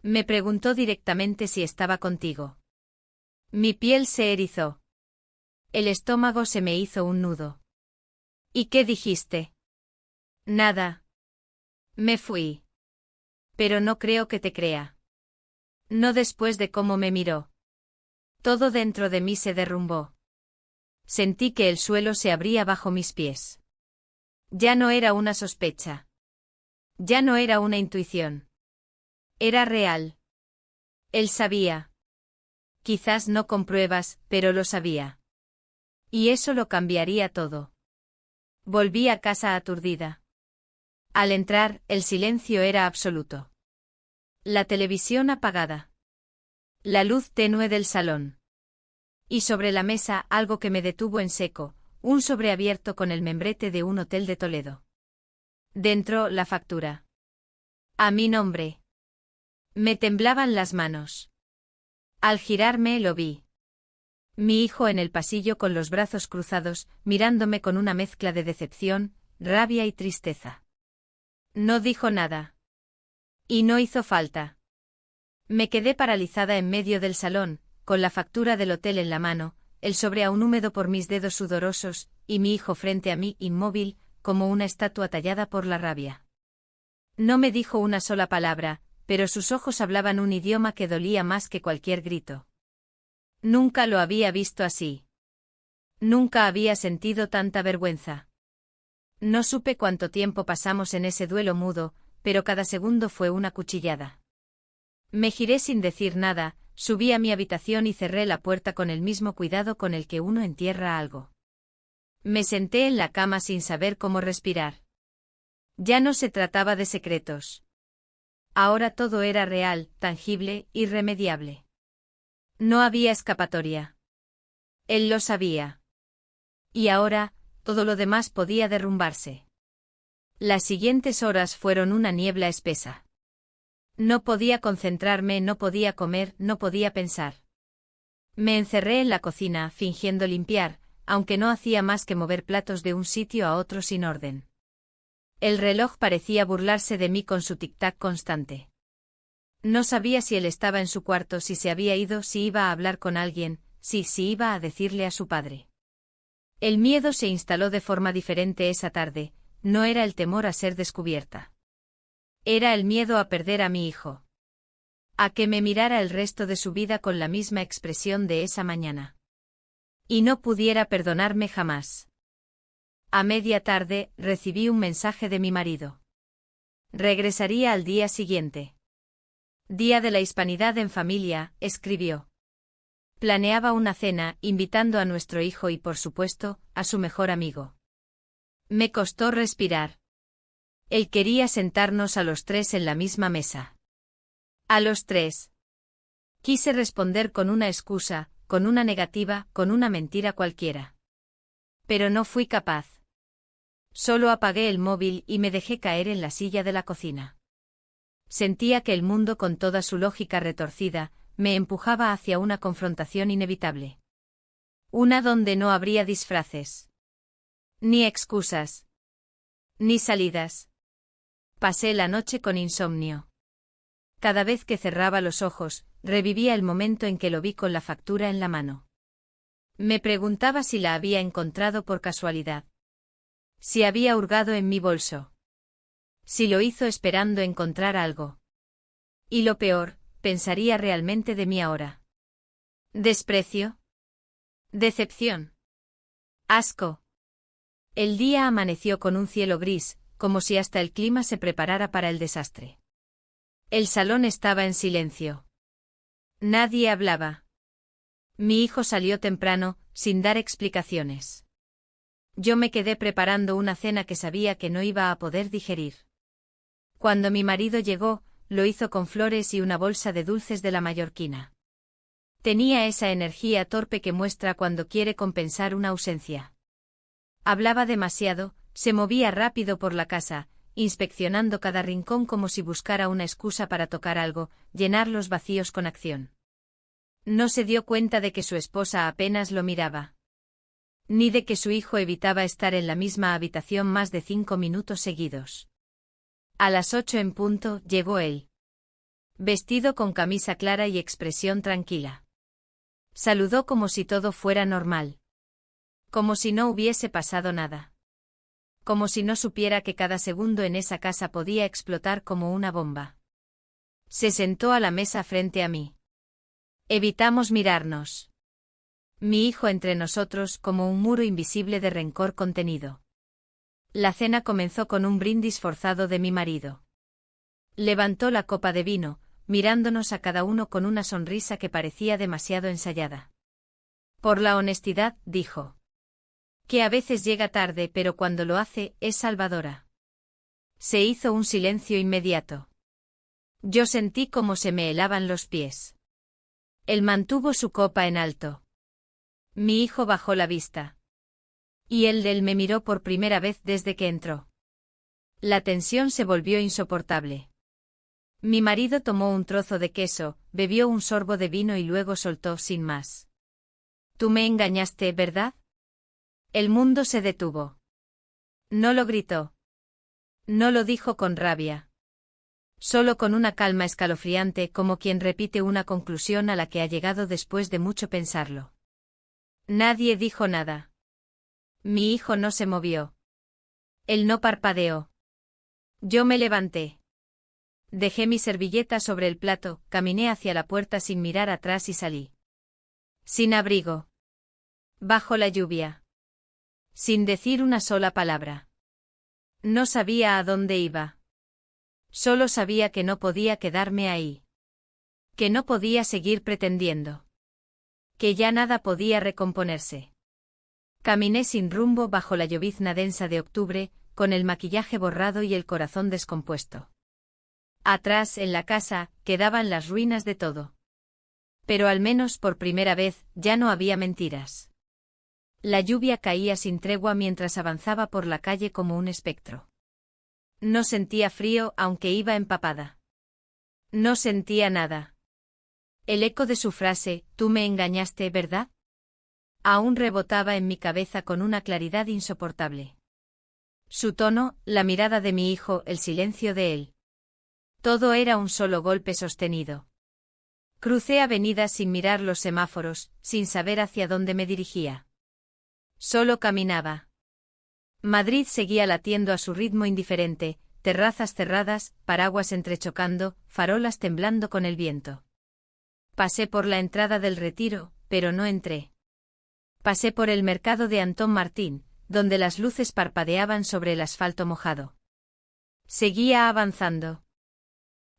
Me preguntó directamente si estaba contigo. Mi piel se erizó. El estómago se me hizo un nudo. ¿Y qué dijiste? Nada. Me fui. Pero no creo que te crea. No después de cómo me miró. Todo dentro de mí se derrumbó. Sentí que el suelo se abría bajo mis pies. Ya no era una sospecha. Ya no era una intuición. Era real. Él sabía. Quizás no con pruebas, pero lo sabía. Y eso lo cambiaría todo. Volví a casa aturdida. Al entrar, el silencio era absoluto. La televisión apagada. La luz tenue del salón. Y sobre la mesa algo que me detuvo en seco, un sobre abierto con el membrete de un hotel de Toledo. Dentro, la factura. A mi nombre. Me temblaban las manos. Al girarme lo vi. Mi hijo en el pasillo con los brazos cruzados, mirándome con una mezcla de decepción, rabia y tristeza. No dijo nada. Y no hizo falta. Me quedé paralizada en medio del salón, con la factura del hotel en la mano, el sobre aún húmedo por mis dedos sudorosos, y mi hijo frente a mí inmóvil, como una estatua tallada por la rabia. No me dijo una sola palabra, pero sus ojos hablaban un idioma que dolía más que cualquier grito. Nunca lo había visto así. Nunca había sentido tanta vergüenza. No supe cuánto tiempo pasamos en ese duelo mudo, pero cada segundo fue una cuchillada. Me giré sin decir nada, subí a mi habitación y cerré la puerta con el mismo cuidado con el que uno entierra algo. Me senté en la cama sin saber cómo respirar. Ya no se trataba de secretos. Ahora todo era real, tangible, irremediable. No había escapatoria. Él lo sabía. Y ahora, todo lo demás podía derrumbarse. Las siguientes horas fueron una niebla espesa. No podía concentrarme, no podía comer, no podía pensar. Me encerré en la cocina, fingiendo limpiar, aunque no hacía más que mover platos de un sitio a otro sin orden. El reloj parecía burlarse de mí con su tic-tac constante. No sabía si él estaba en su cuarto, si se había ido, si iba a hablar con alguien, si iba a decirle a su padre. El miedo se instaló de forma diferente esa tarde, no era el temor a ser descubierta. Era el miedo a perder a mi hijo. A que me mirara el resto de su vida con la misma expresión de esa mañana. Y no pudiera perdonarme jamás. A media tarde, recibí un mensaje de mi marido. Regresaría al día siguiente. Día de la Hispanidad en familia, escribió. Planeaba una cena, invitando a nuestro hijo y, por supuesto, a su mejor amigo. Me costó respirar. Él quería sentarnos a los tres en la misma mesa. A los tres. Quise responder con una excusa, con una negativa, con una mentira cualquiera. Pero no fui capaz. Solo apagué el móvil y me dejé caer en la silla de la cocina. Sentía que el mundo, con toda su lógica retorcida, me empujaba hacia una confrontación inevitable. Una donde no habría disfraces. Ni excusas. Ni salidas. Pasé la noche con insomnio. Cada vez que cerraba los ojos, revivía el momento en que lo vi con la factura en la mano. Me preguntaba si la había encontrado por casualidad. Si había hurgado en mi bolso. Si lo hizo esperando encontrar algo. Y lo peor, pensaría realmente de mí ahora. ¿Desprecio? ¿Decepción? ¿Asco? El día amaneció con un cielo gris, como si hasta el clima se preparara para el desastre. El salón estaba en silencio. Nadie hablaba. Mi hijo salió temprano, sin dar explicaciones. Yo me quedé preparando una cena que sabía que no iba a poder digerir. Cuando mi marido llegó, lo hizo con flores y una bolsa de dulces de la mallorquina. Tenía esa energía torpe que muestra cuando quiere compensar una ausencia. Hablaba demasiado, se movía rápido por la casa, inspeccionando cada rincón como si buscara una excusa para tocar algo, llenar los vacíos con acción. No se dio cuenta de que su esposa apenas lo miraba. Ni de que su hijo evitaba estar en la misma habitación más de 5 minutos seguidos. A las 8 en punto, llegó él. Vestido con camisa clara y expresión tranquila. Saludó como si todo fuera normal. Como si no hubiese pasado nada. Como si no supiera que cada segundo en esa casa podía explotar como una bomba. Se sentó a la mesa frente a mí. Evitamos mirarnos. Mi hijo entre nosotros como un muro invisible de rencor contenido. La cena comenzó con un brindis forzado de mi marido. Levantó la copa de vino, mirándonos a cada uno con una sonrisa que parecía demasiado ensayada. Por la honestidad, dijo. Que a veces llega tarde, pero cuando lo hace, es salvadora. Se hizo un silencio inmediato. Yo sentí como se me helaban los pies. Él mantuvo su copa en alto. Mi hijo bajó la vista. Y él me miró por primera vez desde que entró. La tensión se volvió insoportable. Mi marido tomó un trozo de queso, bebió un sorbo de vino y luego soltó sin más. Tú me engañaste, ¿verdad? El mundo se detuvo. No lo gritó. No lo dijo con rabia. Solo con una calma escalofriante, como quien repite una conclusión a la que ha llegado después de mucho pensarlo. Nadie dijo nada. Mi hijo no se movió. Él no parpadeó. Yo me levanté. Dejé mi servilleta sobre el plato, caminé hacia la puerta sin mirar atrás y salí. Sin abrigo. Bajo la lluvia. Sin decir una sola palabra. No sabía a dónde iba. Solo sabía que no podía quedarme ahí. Que no podía seguir pretendiendo. Que ya nada podía recomponerse. Caminé sin rumbo bajo la llovizna densa de octubre, con el maquillaje borrado y el corazón descompuesto. Atrás, en la casa, quedaban las ruinas de todo. Pero al menos por primera vez, ya no había mentiras. La lluvia caía sin tregua mientras avanzaba por la calle como un espectro. No sentía frío aunque iba empapada. No sentía nada. El eco de su frase, tú me engañaste, ¿verdad? Aún rebotaba en mi cabeza con una claridad insoportable. Su tono, la mirada de mi hijo, el silencio de él. Todo era un solo golpe sostenido. Crucé avenidas sin mirar los semáforos, sin saber hacia dónde me dirigía. Solo caminaba. Madrid seguía latiendo a su ritmo indiferente, terrazas cerradas, paraguas entrechocando, farolas temblando con el viento. Pasé por la entrada del Retiro, pero no entré. Pasé por el mercado de Antón Martín, donde las luces parpadeaban sobre el asfalto mojado. Seguía avanzando.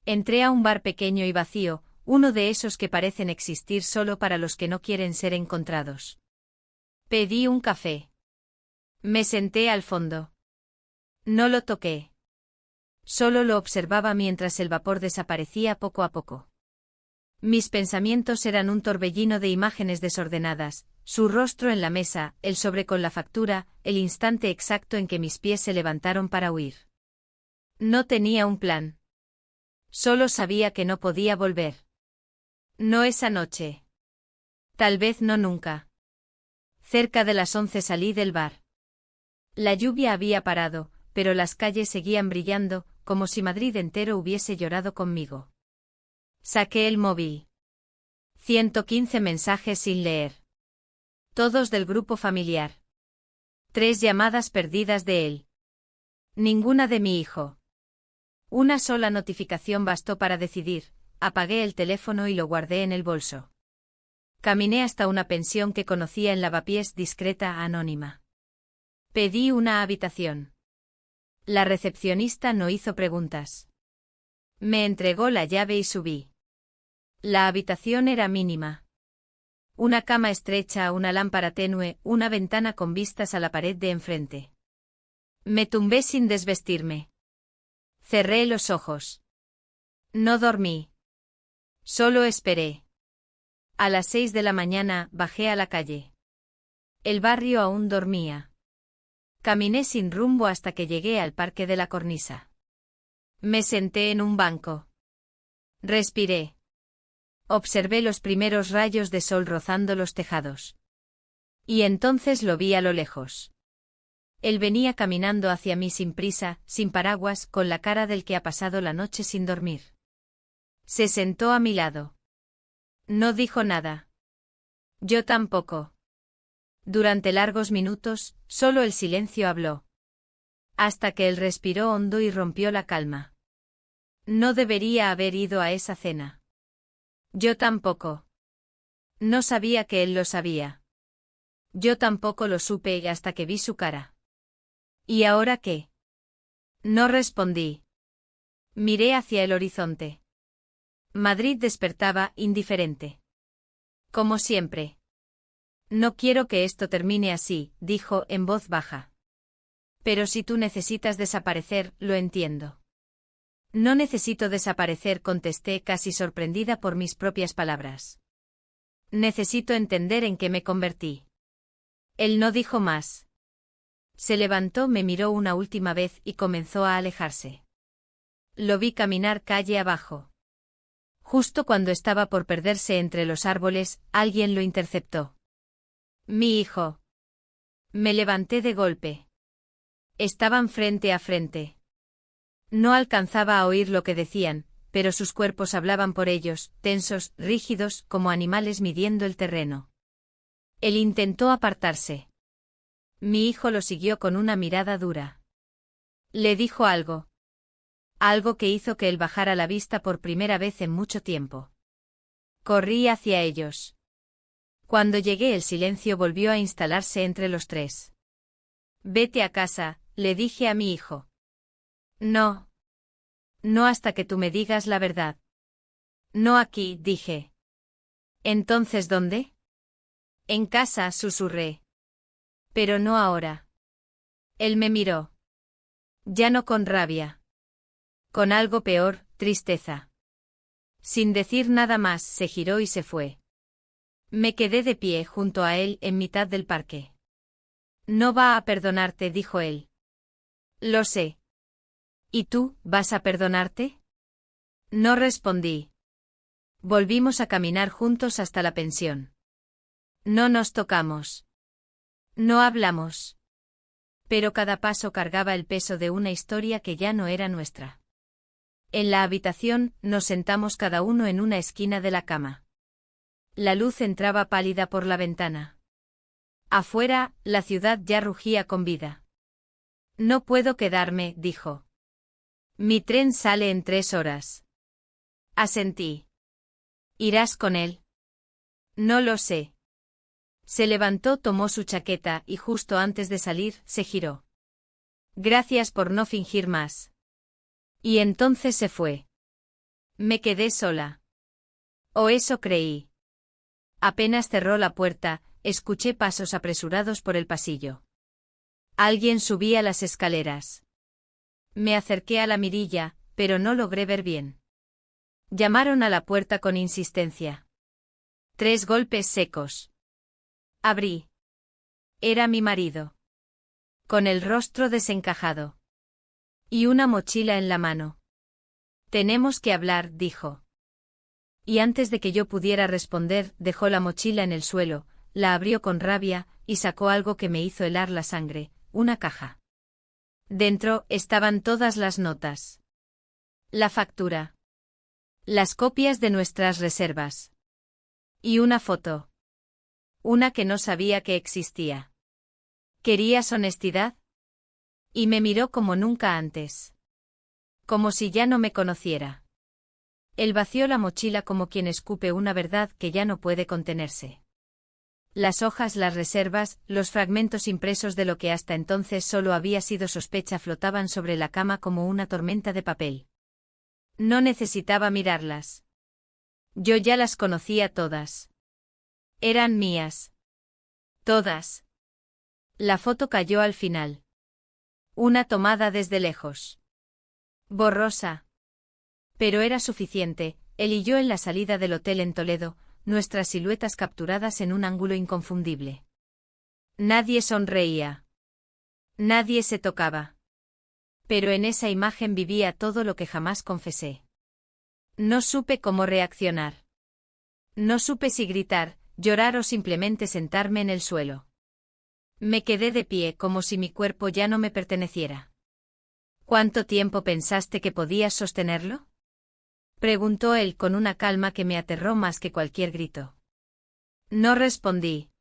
Entré a un bar pequeño y vacío, uno de esos que parecen existir solo para los que no quieren ser encontrados. Pedí un café. Me senté al fondo. No lo toqué. Solo lo observaba mientras el vapor desaparecía poco a poco. Mis pensamientos eran un torbellino de imágenes desordenadas, su rostro en la mesa, el sobre con la factura, el instante exacto en que mis pies se levantaron para huir. No tenía un plan. Solo sabía que no podía volver. No esa noche. Tal vez no nunca. Cerca de las 11 salí del bar. La lluvia había parado, pero las calles seguían brillando, como si Madrid entero hubiese llorado conmigo. Saqué el móvil. 115 mensajes sin leer. Todos del grupo familiar. 3 llamadas perdidas de él. Ninguna de mi hijo. Una sola notificación bastó para decidir, apagué el teléfono y lo guardé en el bolso. Caminé hasta una pensión que conocía en Lavapiés discreta anónima. Pedí una habitación. La recepcionista no hizo preguntas. Me entregó la llave y subí. La habitación era mínima. Una cama estrecha, una lámpara tenue, una ventana con vistas a la pared de enfrente. Me tumbé sin desvestirme. Cerré los ojos. No dormí. Solo esperé. A las 6 de la mañana bajé a la calle. El barrio aún dormía. Caminé sin rumbo hasta que llegué al Parque de la Cornisa. Me senté en un banco. Respiré. Observé los primeros rayos de sol rozando los tejados. Y entonces lo vi a lo lejos. Él venía caminando hacia mí sin prisa, sin paraguas, con la cara del que ha pasado la noche sin dormir. Se sentó a mi lado. No dijo nada. Yo tampoco. Durante largos minutos, solo el silencio habló. Hasta que él respiró hondo y rompió la calma. No debería haber ido a esa cena. Yo tampoco. No sabía que él lo sabía. Yo tampoco lo supe hasta que vi su cara. ¿Y ahora qué? No respondí. Miré hacia el horizonte. Madrid despertaba indiferente. Como siempre. No quiero que esto termine así, dijo en voz baja. Pero si tú necesitas desaparecer, lo entiendo. No necesito desaparecer, contesté casi sorprendida por mis propias palabras. Necesito entender en qué me convertí. Él no dijo más. Se levantó, me miró una última vez y comenzó a alejarse. Lo vi caminar calle abajo. Justo cuando estaba por perderse entre los árboles, alguien lo interceptó. Mi hijo. Me levanté de golpe. Estaban frente a frente. No alcanzaba a oír lo que decían, pero sus cuerpos hablaban por ellos, tensos, rígidos, como animales midiendo el terreno. Él intentó apartarse. Mi hijo lo siguió con una mirada dura. Le dijo algo. Algo que hizo que él bajara la vista por primera vez en mucho tiempo. Corrí hacia ellos. Cuando llegué, el silencio volvió a instalarse entre los tres. Vete a casa, le dije a mi hijo. No. No hasta que tú me digas la verdad. No aquí, dije. ¿Entonces dónde? En casa, susurré. Pero no ahora. Él me miró. Ya no con rabia. Con algo peor, tristeza. Sin decir nada más, se giró y se fue. Me quedé de pie junto a él en mitad del parque. No va a perdonarte, dijo él. Lo sé. ¿Y tú, vas a perdonarte? No respondí. Volvimos a caminar juntos hasta la pensión. No nos tocamos. No hablamos. Pero cada paso cargaba el peso de una historia que ya no era nuestra. En la habitación, nos sentamos cada uno en una esquina de la cama. La luz entraba pálida por la ventana. Afuera, la ciudad ya rugía con vida. No puedo quedarme, dijo. Mi tren sale en 3 horas. Asentí. ¿Irás con él? No lo sé. Se levantó, tomó su chaqueta y justo antes de salir, se giró. Gracias por no fingir más. Y entonces se fue. Me quedé sola. O eso creí. Apenas cerró la puerta, escuché pasos apresurados por el pasillo. Alguien subía las escaleras. Me acerqué a la mirilla, pero no logré ver bien. Llamaron a la puerta con insistencia. 3 golpes secos. Abrí. Era mi marido. Con el rostro desencajado. Y una mochila en la mano. Tenemos que hablar, dijo. Y antes de que yo pudiera responder, dejó la mochila en el suelo, la abrió con rabia, y sacó algo que me hizo helar la sangre, una caja. Dentro estaban todas las notas. La factura. Las copias de nuestras reservas. Y una foto. Una que no sabía que existía. ¿Querías honestidad? Y me miró como nunca antes. Como si ya no me conociera. Él vació la mochila como quien escupe una verdad que ya no puede contenerse. Las hojas, las reservas, los fragmentos impresos de lo que hasta entonces solo había sido sospecha flotaban sobre la cama como una tormenta de papel. No necesitaba mirarlas. Yo ya las conocía todas. Eran mías. Todas. La foto cayó al final. Una tomada desde lejos. Borrosa. Pero era suficiente, él y yo en la salida del hotel en Toledo, nuestras siluetas capturadas en un ángulo inconfundible. Nadie sonreía. Nadie se tocaba. Pero en esa imagen vivía todo lo que jamás confesé. No supe cómo reaccionar. No supe si gritar, llorar o simplemente sentarme en el suelo. Me quedé de pie como si mi cuerpo ya no me perteneciera. ¿Cuánto tiempo pensaste que podías sostenerlo? Preguntó él con una calma que me aterró más que cualquier grito. No respondí.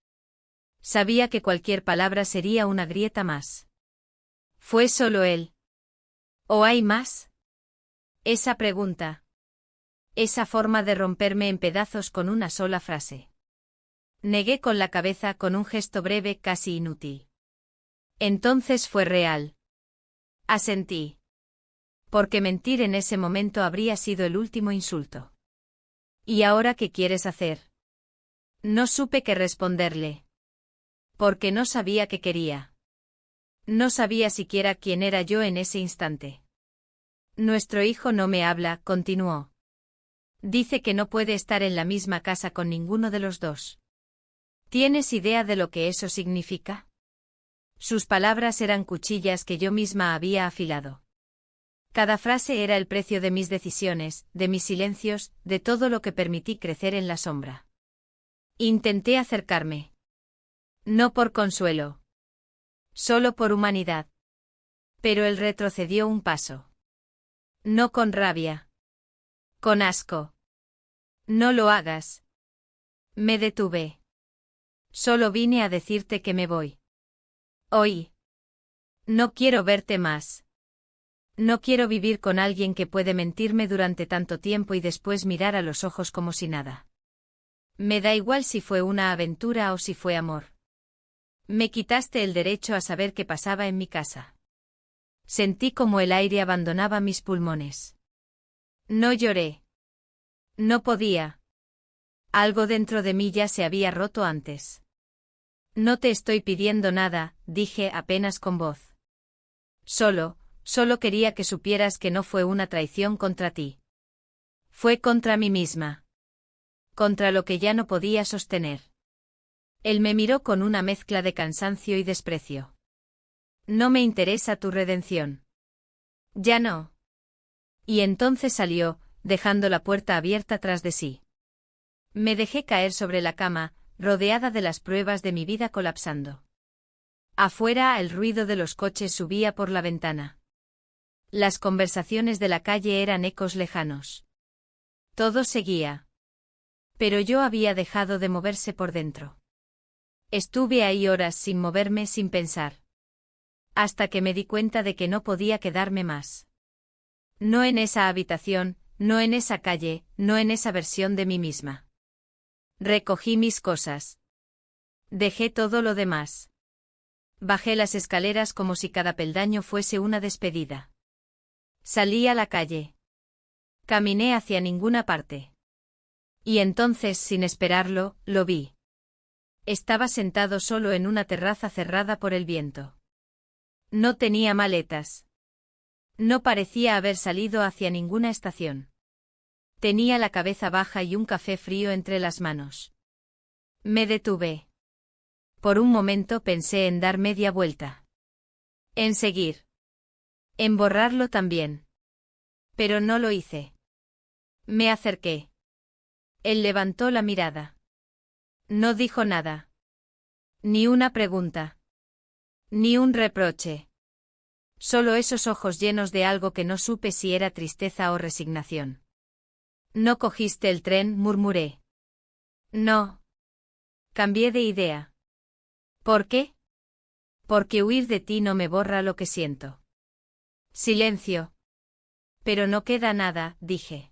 Sabía que cualquier palabra sería una grieta más. ¿Fue solo él? ¿O hay más? Esa pregunta. Esa forma de romperme en pedazos con una sola frase. Negué con la cabeza con un gesto breve casi inútil. Entonces fue real. Asentí. Porque mentir en ese momento habría sido el último insulto. ¿Y ahora qué quieres hacer? No supe qué responderle. Porque no sabía qué quería. No sabía siquiera quién era yo en ese instante. Nuestro hijo no me habla, continuó. Dice que no puede estar en la misma casa con ninguno de los dos. ¿Tienes idea de lo que eso significa? Sus palabras eran cuchillas que yo misma había afilado. Cada frase era el precio de mis decisiones, de mis silencios, de todo lo que permití crecer en la sombra. Intenté acercarme. No por consuelo. Solo por humanidad. Pero él retrocedió un paso. No con rabia. Con asco. No lo hagas. Me detuve. Solo vine a decirte que me voy. Hoy. No quiero verte más. No quiero vivir con alguien que puede mentirme durante tanto tiempo y después mirar a los ojos como si nada. Me da igual si fue una aventura o si fue amor. Me quitaste el derecho a saber qué pasaba en mi casa. Sentí como el aire abandonaba mis pulmones. No lloré. No podía. Algo dentro de mí ya se había roto antes. No te estoy pidiendo nada, dije apenas con voz. Solo quería que supieras que no fue una traición contra ti. Fue contra mí misma. Contra lo que ya no podía sostener. Él me miró con una mezcla de cansancio y desprecio. No me interesa tu redención. Ya no. Y entonces salió, dejando la puerta abierta tras de sí. Me dejé caer sobre la cama, rodeada de las pruebas de mi vida colapsando. Afuera el ruido de los coches subía por la ventana. Las conversaciones de la calle eran ecos lejanos. Todo seguía. Pero yo había dejado de moverse por dentro. Estuve ahí horas sin moverme, sin pensar. Hasta que me di cuenta de que no podía quedarme más. No en esa habitación, no en esa calle, no en esa versión de mí misma. Recogí mis cosas. Dejé todo lo demás. Bajé las escaleras como si cada peldaño fuese una despedida. Salí a la calle. Caminé hacia ninguna parte. Y entonces, sin esperarlo, lo vi. Estaba sentado solo en una terraza cerrada por el viento. No tenía maletas. No parecía haber salido hacia ninguna estación. Tenía la cabeza baja y un café frío entre las manos. Me detuve. Por un momento pensé en dar media vuelta. En seguir. En borrarlo también. Pero no lo hice. Me acerqué. Él levantó la mirada. No dijo nada. Ni una pregunta. Ni un reproche. Solo esos ojos llenos de algo que no supe si era tristeza o resignación. ¿No cogiste el tren?, murmuré. No. Cambié de idea. ¿Por qué? Porque huir de ti no me borra lo que siento. Silencio. Pero no queda nada, dije.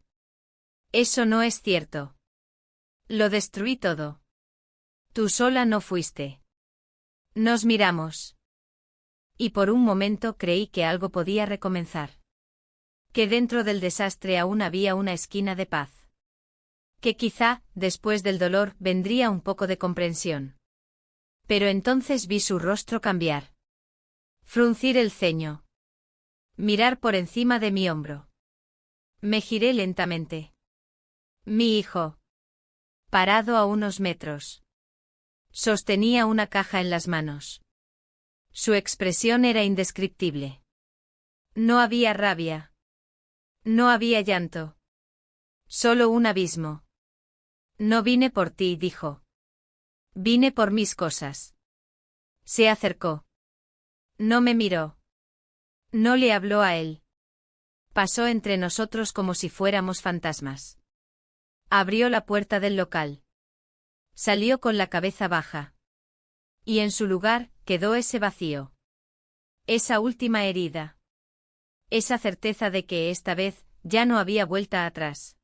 Eso no es cierto. Lo destruí todo. Tú sola no fuiste. Nos miramos. Y por un momento creí que algo podía recomenzar. Que dentro del desastre aún había una esquina de paz. Que quizá, después del dolor, vendría un poco de comprensión. Pero entonces vi su rostro cambiar. Fruncir el ceño. Mirar por encima de mi hombro. Me giré lentamente. Mi hijo. Parado a unos metros. Sostenía una caja en las manos. Su expresión era indescriptible. No había rabia. No había llanto. Solo un abismo. No vine por ti, dijo. Vine por mis cosas. Se acercó. No me miró. No le habló a él. Pasó entre nosotros como si fuéramos fantasmas. Abrió la puerta del local. Salió con la cabeza baja. Y en su lugar, quedó ese vacío. Esa última herida. Esa certeza de que esta vez, ya no había vuelta atrás.